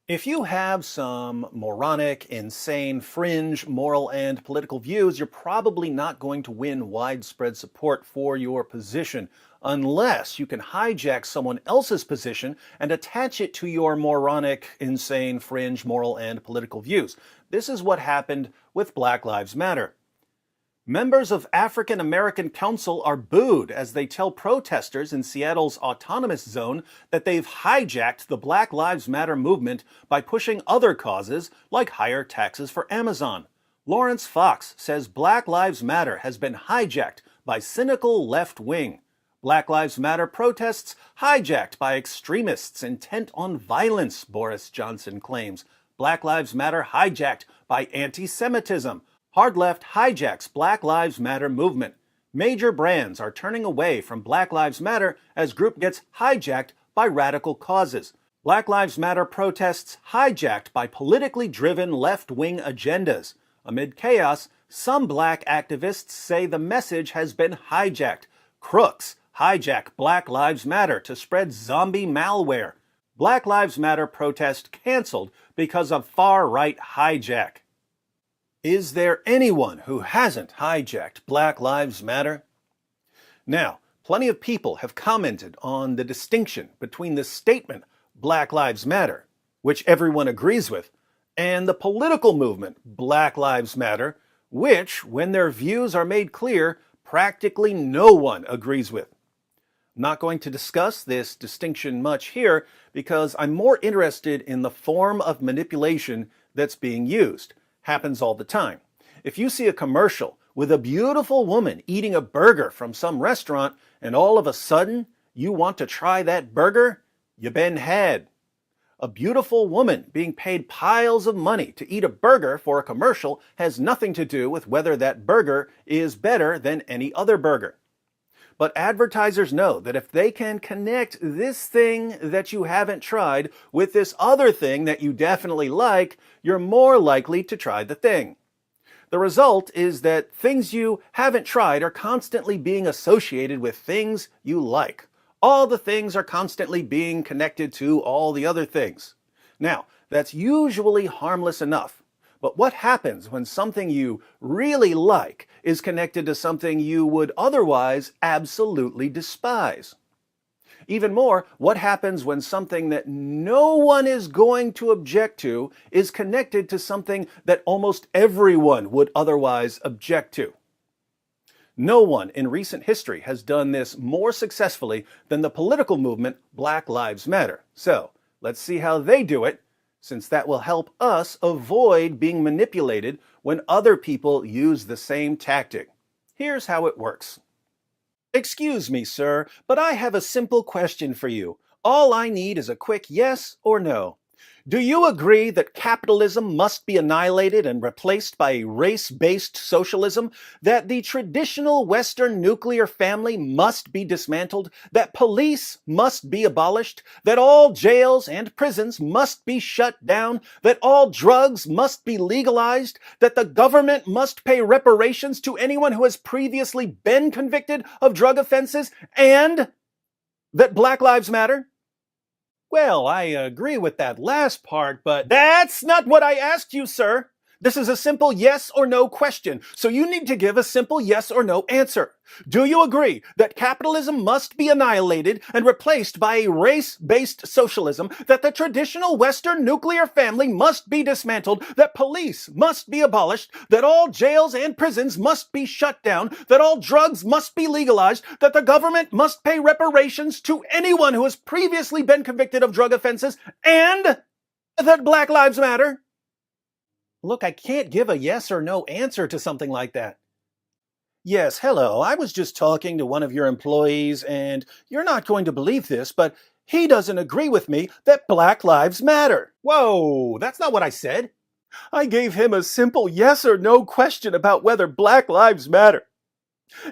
If you have some moronic, insane, fringe, moral, and political views, you're probably not going to win widespread support for your position unless you can hijack someone else's position and attach it to your moronic, insane, fringe, moral, and political views. This is what happened with Black Lives Matter. Members of African American Council are booed as they tell protesters in Seattle's autonomous zone that they've hijacked the Black Lives Matter movement by pushing other causes like higher taxes for Amazon. Lawrence Fox says Black Lives Matter has been hijacked by cynical left wing. Black Lives Matter protests hijacked by extremists intent on violence, Boris Johnson claims. Black Lives Matter hijacked by anti-Semitism. Hard left hijacks Black Lives Matter movement. Major brands are turning away from Black Lives Matter as group gets hijacked by radical causes. Black Lives Matter protests hijacked by politically driven left-wing agendas. Amid chaos, some black activists say the message has been hijacked. Crooks hijack Black Lives Matter to spread zombie malware. Black Lives Matter protest canceled because of far-right hijack. Is there anyone who hasn't hijacked Black Lives Matter? Now, plenty of people have commented on the distinction between the statement Black Lives Matter, which everyone agrees with, and the political movement Black Lives Matter, which, when their views are made clear, practically no one agrees with. I'm not going to discuss this distinction much here because I'm more interested in the form of manipulation that's being used. Happens all the time. If you see a commercial with a beautiful woman eating a burger from some restaurant and all of a sudden you want to try that burger, you been had. A beautiful woman being paid piles of money to eat a burger for a commercial has nothing to do with whether that burger is better than any other burger. But advertisers know that if they can connect this thing that you haven't tried with this other thing that you definitely like, you're more likely to try the thing. The result is that things you haven't tried are constantly being associated with things you like. All the things are constantly being connected to all the other things. Now, that's usually harmless enough. But what happens when something you really like is connected to something you would otherwise absolutely despise? Even more, what happens when something that no one is going to object to is connected to something that almost everyone would otherwise object to? No one in recent history has done this more successfully than the political movement Black Lives Matter. So, let's see how they do it, since that will help us avoid being manipulated when other people use the same tactic. Here's how it works. Excuse me, sir, but I have a simple question for you. All I need is a quick yes or no. Do you agree that capitalism must be annihilated and replaced by a race-based socialism? That the traditional Western nuclear family must be dismantled? That police must be abolished? That all jails and prisons must be shut down? That all drugs must be legalized? That the government must pay reparations to anyone who has previously been convicted of drug offenses? And that Black Lives Matter? Well, I agree with that last part, but that's not what I asked you, sir. This is a simple yes or no question, so you need to give a simple yes or no answer. Do you agree that capitalism must be annihilated and replaced by a race-based socialism, that the traditional Western nuclear family must be dismantled, that police must be abolished, that all jails and prisons must be shut down, that all drugs must be legalized, that the government must pay reparations to anyone who has previously been convicted of drug offenses, and that Black Lives Matter? Look, I can't give a yes or no answer to something like that. Yes, hello, I was just talking to one of your employees, and you're not going to believe this, but he doesn't agree with me that Black Lives Matter. Whoa, that's not what I said. I gave him a simple yes or no question about whether Black Lives Matter.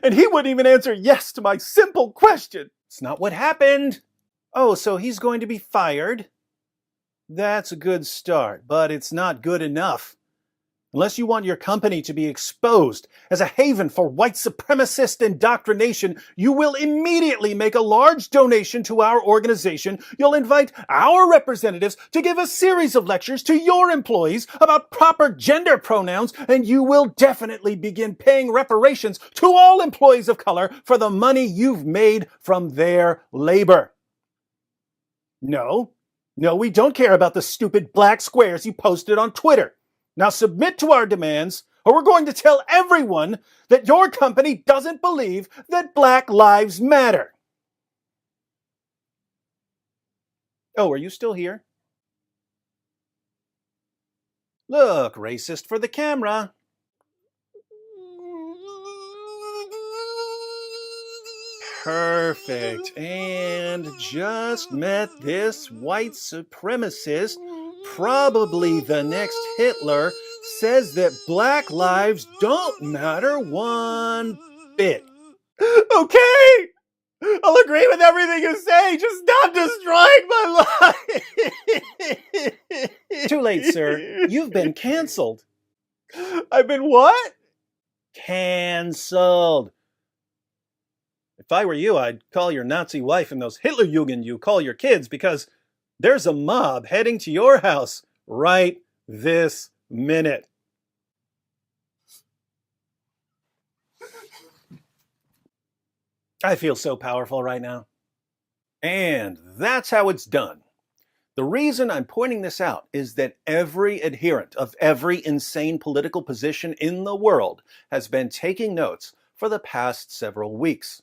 And he wouldn't even answer yes to my simple question. It's not what happened. Oh, so he's going to be fired? That's a good start, but it's not good enough. Unless you want your company to be exposed as a haven for white supremacist indoctrination, you will immediately make a large donation to our organization. You'll invite our representatives to give a series of lectures to your employees about proper gender pronouns, and you will definitely begin paying reparations to all employees of color for the money you've made from their labor. No, we don't care about the stupid black squares you posted on Twitter. Now submit to our demands, or we're going to tell everyone that your company doesn't believe that Black Lives Matter. Oh, are you still here? Look, racist for the camera. Perfect. And just met this white supremacist, probably the next Hitler, says that black lives don't matter one bit. Okay, I'll agree with everything you say. Just stop destroying my life. Too late, sir. You've been canceled. I've been what? Canceled. If I were you, I'd call your Nazi wife and those Hitlerjugend you call your kids, because there's a mob heading to your house right this minute. I feel so powerful right now. And that's how it's done. The reason I'm pointing this out is that every adherent of every insane political position in the world has been taking notes for the past several weeks.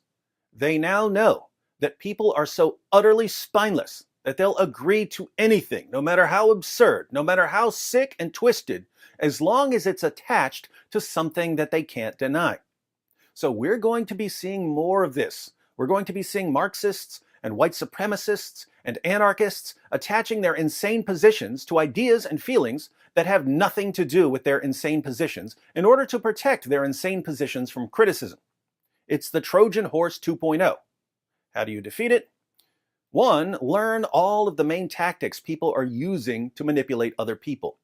They now know that people are so utterly spineless that they'll agree to anything, no matter how absurd, no matter how sick and twisted, as long as it's attached to something that they can't deny. So we're going to be seeing more of this. We're going to be seeing Marxists and white supremacists and anarchists attaching their insane positions to ideas and feelings that have nothing to do with their insane positions in order to protect their insane positions from criticism. It's the Trojan Horse 2.0. How do you defeat it? 1, learn all of the main tactics people are using to manipulate other people.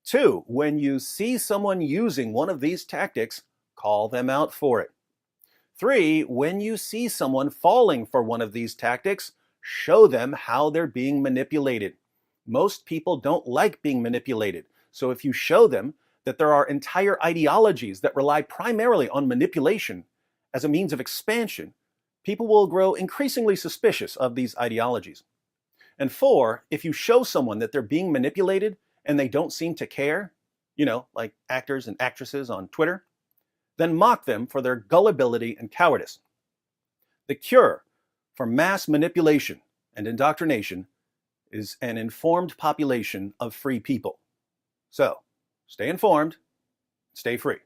2, when you see someone using one of these tactics, call them out for it. 3, when you see someone falling for one of these tactics, show them how they're being manipulated. Most people don't like being manipulated, so if you show them that there are entire ideologies that rely primarily on manipulation as a means of expansion, people will grow increasingly suspicious of these ideologies. And 4, if you show someone that they're being manipulated and they don't seem to care, like actors and actresses on Twitter, then mock them for their gullibility and cowardice. The cure for mass manipulation and indoctrination is an informed population of free people. So, stay informed, stay free.